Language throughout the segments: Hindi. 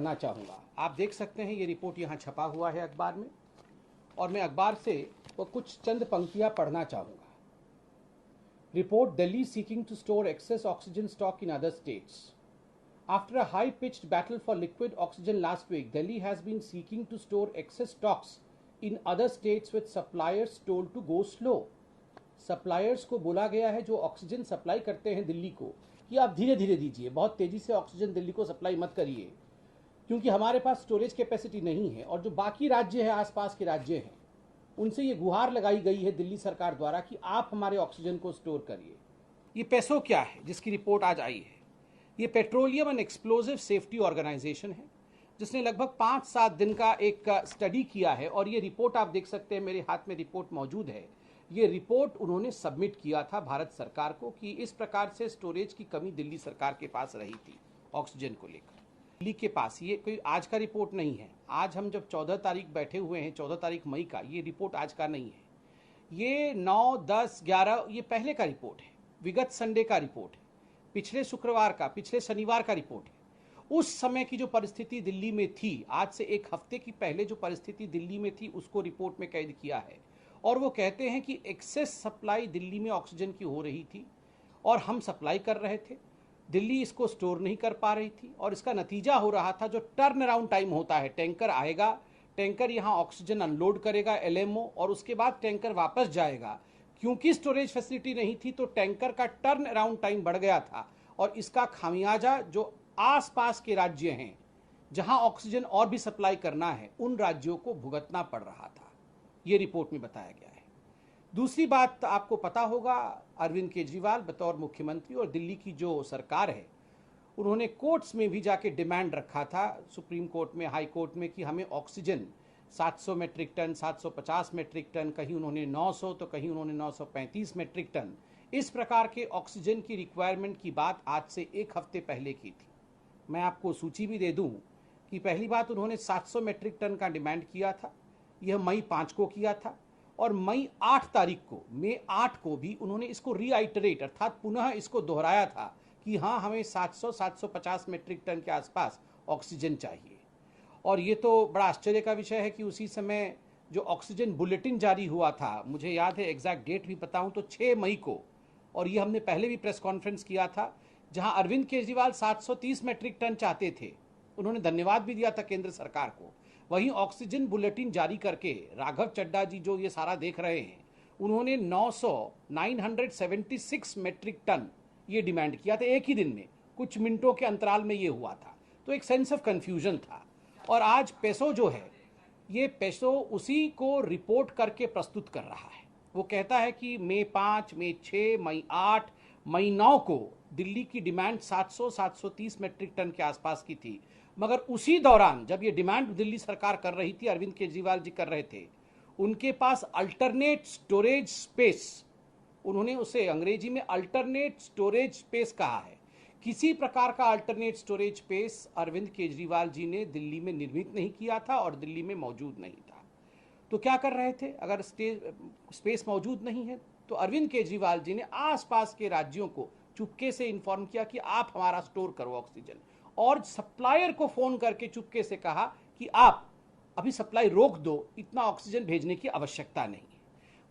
पढ़ना चाहूँगा। आप देख सकते हैं ये रिपोर्ट यहाँ छपा हुआ है अखबार में, और मैं अखबार से वो कुछ चंद पंक्तियाँ पढ़ना चाहूँगा। Report Delhi seeking to store excess oxygen stock in other states. After a high-pitched battle for liquid oxygen last week, Delhi has been seeking to store excess stocks in other states with suppliers told to go slow. Suppliers को बोला गया है जो ऑक्सीजन सप्लाई करते हैं दिल्ली को कि आप धीरे धीरे दीजिए, बहुत तेजी से ऑक्सीजन दिल्ली को सप्लाई मत करिए, क्योंकि हमारे पास स्टोरेज कैपेसिटी नहीं है। और जो बाकी राज्य है, आसपास के राज्य हैं, उनसे ये गुहार लगाई गई है दिल्ली सरकार द्वारा कि आप हमारे ऑक्सीजन को स्टोर करिए। ये पेसो क्या है जिसकी रिपोर्ट आज आई है? ये petroleum and explosive safety organisation है, जिसने लगभग 5-7 दिन का एक स्टडी किया है, और ये रिपोर्ट आप देख सकते हैं, मेरे हाथ में रिपोर्ट मौजूद है। ये रिपोर्ट उन्होंने सबमिट किया था भारत सरकार को कि इस प्रकार से स्टोरेज की कमी दिल्ली सरकार के पास रही थी ऑक्सीजन को लेकर। दिल्ली के पास ये कोई आज का रिपोर्ट नहीं है। आज हम जब 14 तारीख बैठे हुए हैं, 14 तारीख मई का, ये रिपोर्ट आज का नहीं है। ये 9, 10, 11 ये पहले का रिपोर्ट है, विगत संडे का रिपोर्ट है, पिछले शुक्रवार का, पिछले शनिवार का रिपोर्ट है। उस समय की जो परिस्थिति दिल्ली में थी, आज से एक हफ्ते की पहले जो परिस्थिति दिल्ली में थी, उसको रिपोर्ट में कैद किया है। और वो कहते हैं कि एक्सेस सप्लाई दिल्ली में ऑक्सीजन की हो रही थी और हम सप्लाई कर रहे थे, दिल्ली इसको स्टोर नहीं कर पा रही थी, और इसका नतीजा हो रहा था जो टर्न अराउंड टाइम होता है, टैंकर आएगा, टैंकर यहाँ ऑक्सीजन अनलोड करेगा एलएमओ, और उसके बाद टैंकर वापस जाएगा। क्योंकि स्टोरेज फैसिलिटी नहीं थी तो टैंकर का टर्न अराउंड टाइम बढ़ गया था, और इसका खामियाजा जो आसपास के राज्य हैं जहां ऑक्सीजन और भी सप्लाई करना है, उन राज्यों को भुगतना पड़ रहा था। ये रिपोर्ट में बताया गया है। दूसरी बात आपको पता होगा, अरविंद केजरीवाल बतौर मुख्यमंत्री और दिल्ली की जो सरकार है, उन्होंने कोर्ट्स में भी जाके डिमांड रखा था, सुप्रीम कोर्ट में, हाई कोर्ट में, कि हमें oxygen 700 metric tonne, 750 metric tonne, कहीं उन्होंने 900 तो कहीं उन्होंने 935 मेट्रिक टन, इस प्रकार के ऑक्सीजन की रिक्वायरमेंट की बात आज से एक हफ्ते पहले की थी। मैं आपको सूची भी दे दूं कि पहली बात उन्होंने 700 मेट्रिक टन का डिमांड किया था, यह मई 5 को किया था, और मई 8 तारीख को, मई 8 को भी उन्होंने इसको रीआइटरेट अर्थात पुनः इसको दोहराया था कि हाँ, हमें 700-750 मेट्रिक टन के आसपास ऑक्सीजन चाहिए। और ये तो बड़ा आश्चर्य का विषय है कि उसी समय जो ऑक्सीजन बुलेटिन जारी हुआ था, मुझे याद है, एग्जैक्ट डेट भी बताऊं तो 6 मई को, और ये हमने पहले भी प्रेस कॉन्फ्रेंस किया था, जहां अरविंद केजरीवाल 730 मेट्रिक टन चाहते थे। उन्होंने धन्यवाद भी दिया था केंद्र सरकार को। वहीं ऑक्सीजन बुलेटिन जारी करके राघव चड्डा जी जो ये सारा देख रहे हैं, उन्होंने 976 मेट्रिक टन ये डिमांड किया था एक ही दिन में, कुछ मिनटों के अंतराल में ये हुआ था। तो एक सेंस ऑफ कंफ्यूजन था। और आज पेसो जो है, ये पेसो उसी को रिपोर्ट करके प्रस्तुत कर रहा है। वो कहता है कि मई 5, मई 6, मई 8, मई 9 को दिल्ली की डिमांड 700-730 मेट्रिक टन के आसपास की थी, मगर उसी दौरान जब ये डिमांड दिल्ली सरकार कर रही थी, अरविंद केजरीवाल जी कर रहे थे, उनके पास अल्टरनेट स्टोरेज स्पेस, उन्होंने उसे अंग्रेजी में अल्टरनेट स्टोरेज स्पेस कहा है, किसी प्रकार का alternate storage space Arvind Kejriwal ji ने दिल्ली में निर्मित नहीं किया था और दिल्ली में मौजूद नहीं था। तो क्या कर रहे थे? अगर स्पेस मौजूद नहीं है तो अरविंद केजरीवाल जी ने आसपास के राज्यों को चुपके से इन्फॉर्म किया कि आप हमारा स्टोर करो ऑक्सीजन, और सप्लायर को फोन करके चुपके से कहा कि आप अभी सप्लाई रोक दो, इतना ऑक्सीजन भेजने की आवश्यकता नहीं है।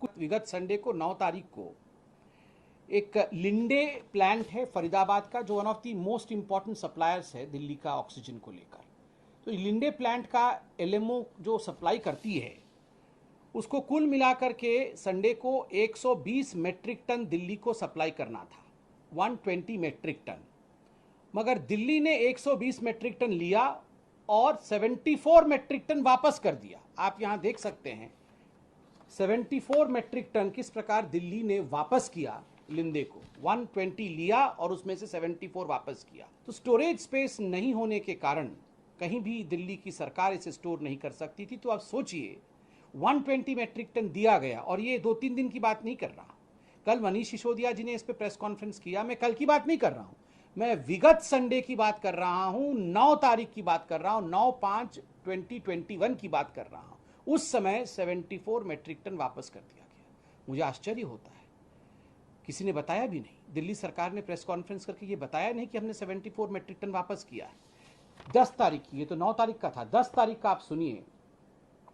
कुछ विगत संडे को 9 तारीख को एक लिंडे प्लांट है फरीदाबाद का, जो one of the most important suppliers है दिल्ली का ऑक्सीजन को लेकर। तो लिंडे प्लांट का एलएमओ जो सप्लाई करती है, उसको कुल मिलाकर के संडे को 120 मेट्रिक टन दिल्ली को सप्लाई करना था, 120 मेट्रिक टन, मगर दिल्ली ने 120 मेट्रिक टन लिया और 74 मेट्रिक टन वापस कर दिया। आप यहां देख सकते हैं 74 मेट्रिक टन किस प्रकार दिल्ली ने वापस किया लिंदे को, 120 लिया और उसमें से 74 वापस किया। तो स्टोरेज स्पेस नहीं होने के कारण कहीं भी दिल्ली की सरकार इसे स्टोर नहीं कर सकती थी। तो आप सोचिए 120 मेट्रिक टन दिया गया, और ये 2-3 दिन की बात नहीं कर रहा। कल मनीष सिसोदिया जी ने इस पर प्रेस कॉन्फ्रेंस किया, मैं कल की बात नहीं कर रहा हूं, मैं विगत संडे की बात कर रहा हूं, 9 तारीख की बात कर रहा हूं, 9/5/2021 की बात कर रहा हूं। उस समय 74 मेट्रिक टन वापस कर दिया गया। मुझे आश्चर्य होता है, किसी ने बताया भी नहीं, दिल्ली सरकार ने प्रेस कॉन्फ्रेंस करके ये बताया नहीं कि हमने 74 मेट्रिक टन वापस किया है। 10 तारीख की, ये तो 9 तारीख का था, 10 तारीख का आप सुनिए।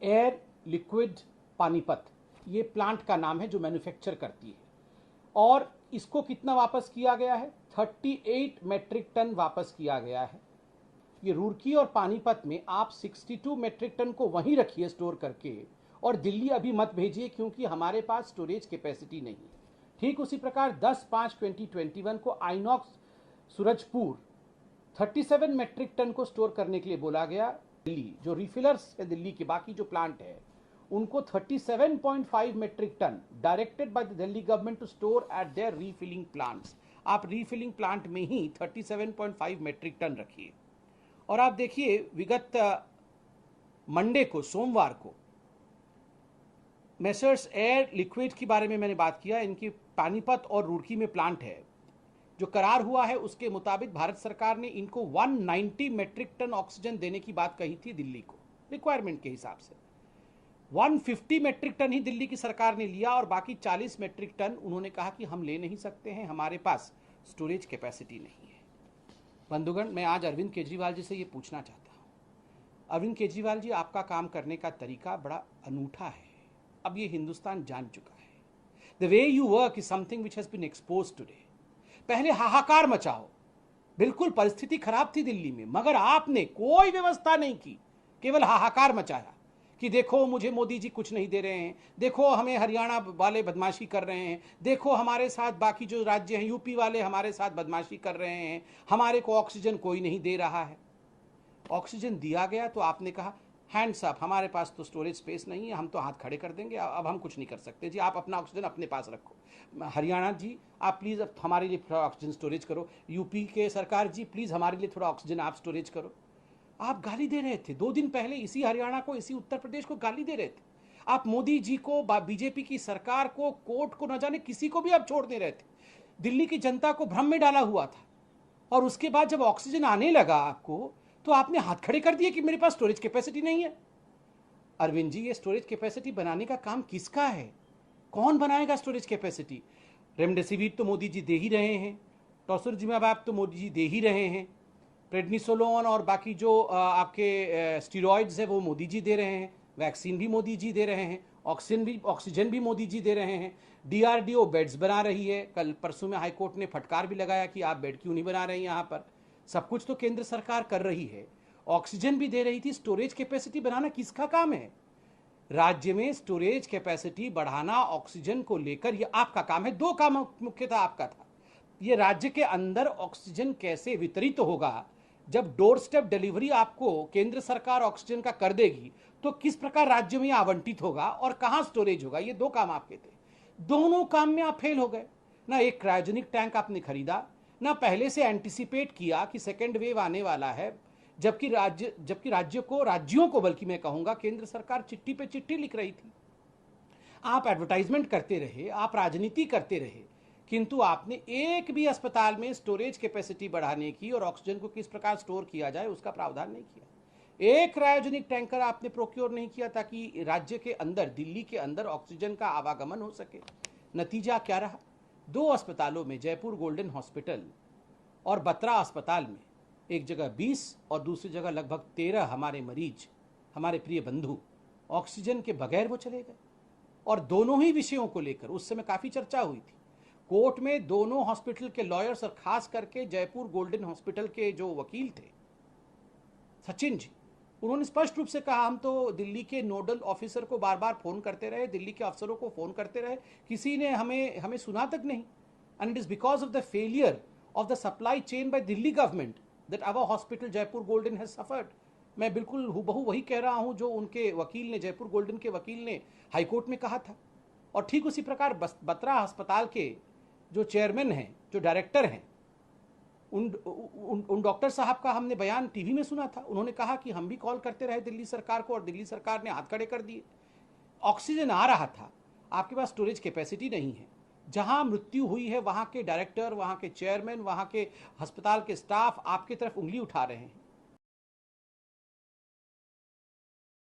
एयर लिक्विड पानीपत, ये प्लांट का नाम है जो मैन्युफैक्चर करती है, और इसको कितना वापस किया गया है? 38 मेट्रिक टन वापस किया गया है। ये रुड़की और पानीपत में आप 62 मेट्रिक टन को वहीं रखिए स्टोर करके, और दिल्ली अभी मत भेजिए क्योंकि हमारे पास स्टोरेज कैपेसिटी नहीं है। ठीक उसी प्रकार 10/5/2021 को आइनॉक्स सूरजपुर 37 मेट्रिक टन को स्टोर करने के लिए बोला गया। दिल्ली जो रिफिलर्स है, दिल्ली के बाकी जो प्लांट है, उनको 37.5 metric tonne directed by the Delhi government to store at their refilling plants. आप रीफिलिंग प्लांट में ही 37.5 मेट्रिक टन रखिए। और आप देखिए विगत मंडे को, सोमवार को, मेसर्स एयर लिक्विड के बारे में मैंने बात किया। इनकी पानीपत और रुड़की में प्लांट है। जो करार हुआ है उसके मुताबिक भारत सरकार ने इनको 190 मेट्रिक टन ऑक्सीजन देने की बात कही थी दिल्ली को, रिक्वायरमेंट के हिसाब से। 150 मेट्रिक टन ही दिल्ली की सरकार ने लिया और बाकी 40 मेट्रिक टन उन्होंने कहा कि हम ले नहीं सकते हैं, हमारे पास स्टोरेज कैपेसिटी नहीं है। बंधुगण, मैं आज अरविंद केजरीवाल जी से ये पूछना चाहता हूँ। अरविंद केजरीवाल जी, आपका काम करने का तरीका बड़ा अनूठा है, अब ये हिंदुस्तान जान चुका है। The way you work is something which has been exposed today. पहले हाहाकार मचाओ, बिल्कुल परिस्थिति खराब थी दिल्ली में, मगर आपने कोई व्यवस्था नहीं की, केवल हाहाकार मचाया कि देखो मुझे मोदी जी कुछ नहीं दे रहे हैं, देखो हमें हरियाणा वाले बदमाशी कर रहे हैं, देखो हमारे साथ बाकी जो राज्य हैं, यूपी वाले हमारे साथ बदमाशी कर रहे हैं, हमारे को ऑक्सीजन कोई नहीं दे रहा है। ऑक्सीजन दिया गया तो आपने कहा हैंड्स अप, हमारे पास तो स्टोरेज स्पेस नहीं है, हम तो हाथ खड़े कर देंगे, अब हम कुछ नहीं कर सकते जी, आप अपना ऑक्सीजन अपने पास रखो। हरियाणा जी आप प्लीज़ अब हमारे लिए थोड़ा ऑक्सीजन स्टोरेज करो, यूपी के सरकार जी प्लीज़ हमारे लिए थोड़ा ऑक्सीजन आप स्टोरेज करो। आप गाली दे रहे थे 2 दिन पहले, इसी हरियाणा को, इसी उत्तर प्रदेश को गाली दे रहे थे। आप मोदी जी को, बीजेपी की सरकार को, कोर्ट को, न जाने किसी को भी आप छोड़ दे रहे थे। दिल्ली की जनता को भ्रम में डाला हुआ था, और उसके बाद जब ऑक्सीजन आने लगा आपको, तो आपने हाथ खड़े कर दिए कि मेरे पास स्टोरेज कैपेसिटी नहीं है। अरविंद जी, ये स्टोरेज कैपेसिटी बनाने का काम किसका है? कौन बनाएगा स्टोरेज कैपेसिटी? रेमडेसिविर तो मोदी जी दे ही रहे हैं, टोसिलिजुमैब तो मोदी जी दे ही रहे हैं, प्रेडनिसोलोन और बाकी जो आपके स्टीरॉयड्स है वो मोदी जी दे रहे हैं, वैक्सीन भी मोदी जी दे रहे हैं, ऑक्सीजन भी मोदी जी दे रहे हैं, डीआरडीओ बेड्स बना रही है। कल परसों में हाईकोर्ट ने फटकार भी लगाया कि आप बेड क्यों नहीं बना रहे हैं यहाँ पर। सब कुछ तो केंद्र सरकार कर रही है, ऑक्सीजन भी दे रही थी। स्टोरेज कैपेसिटी बनाना किसका काम है? राज्य में स्टोरेज कैपेसिटी बढ़ाना ऑक्सीजन को लेकर, ये आपका काम है। 2 काम मुख्यतः आपका था। ये राज्य के अंदर ऑक्सीजन कैसे वितरित होगा, जब डोर स्टेप डिलीवरी आपको केंद्र सरकार ऑक्सीजन का कर देगी तो किस प्रकार राज्य में आवंटित होगा और कहां स्टोरेज होगा, ये 2 काम आपके थे। दोनों काम में आप फेल हो गए। ना एक क्रायोजेनिक टैंक आपने खरीदा, ना पहले से एंटिसिपेट किया कि सेकेंड वेव आने वाला है, जबकि राज्यों को बल्कि मैं कहूंगा केंद्र सरकार चिट्ठी पे चिट्ठी लिख रही थी। आप एडवर्टाइजमेंट करते रहे, आप राजनीति करते रहे, किंतु आपने एक भी अस्पताल में स्टोरेज कैपेसिटी बढ़ाने की और ऑक्सीजन को किस प्रकार स्टोर किया जाए उसका प्रावधान नहीं किया। एक क्रायोजेनिक टैंकर आपने प्रोक्योर नहीं किया ताकि राज्य के अंदर, दिल्ली के अंदर ऑक्सीजन का आवागमन हो सके। नतीजा क्या रहा? 2 अस्पतालों में, जयपुर गोल्डन हॉस्पिटल और बत्रा अस्पताल में, एक जगह 20 और दूसरी जगह लगभग 13 हमारे मरीज, हमारे प्रिय बंधु ऑक्सीजन के बगैर वो चले गए। और दोनों ही विषयों को लेकर उस समय काफ़ी चर्चा हुई थी। कोर्ट में दोनों हॉस्पिटल के लॉयर्स और खास करके जयपुर गोल्डन हॉस्पिटल के जो वकील थे सचिन जी, उन्होंने स्पष्ट रूप से कहा हम तो दिल्ली के नोडल ऑफिसर को बार बार फोन करते रहे, दिल्ली के अफसरों को फोन करते रहे, किसी ने हमें सुना तक नहीं। And it is because of the failure of the supply chain by Delhi government that our hospital Jaipur golden has suffered. मैं बिल्कुल हूबहू वही कह रहा हूं जो उनके वकील ने, जयपुर गोल्डन के वकील ने हाईकोर्ट में कहा था। और ठीक उसी प्रकार बत्रा अस्पताल के जो चेयरमैन हैं, जो डायरेक्टर हैं, उन डॉक्टर साहब का हमने बयान टीवी में सुना था। उन्होंने कहा कि हम भी कॉल करते रहे दिल्ली सरकार को और दिल्ली सरकार ने हाथ खड़े कर दिए। ऑक्सीजन आ रहा था, आपके पास स्टोरेज कैपेसिटी नहीं है। जहां मृत्यु हुई है वहां के डायरेक्टर, वहां के चेयरमैन, वहां के अस्पताल के स्टाफ आपकी तरफ उंगली उठा रहे हैं।